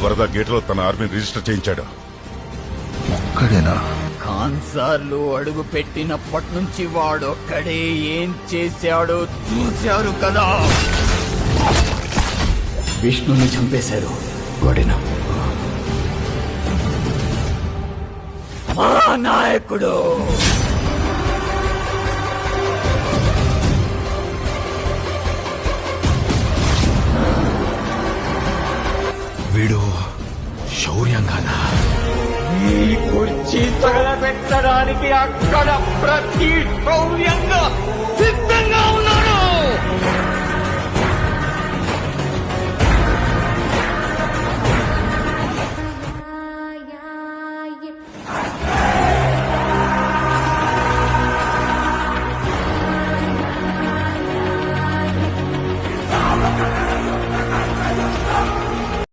వరద గేట్లో తన ఆర్మీని రిజిస్టర్ చేయించాడు. ఒక్కడేనా? కాన్సార్లు అడుగు పెట్టినప్పటి నుంచి వాడొక్కడే ఏం చేశాడో చూశారు కదా. విష్ణుని చంపేశారు. వాడేనా మా నాయకుడు? వీడు శౌర్యంగానా? ఈ కుర్చీ తగలబెట్టడానికి అక్కడ ప్రతి శౌర్యంగా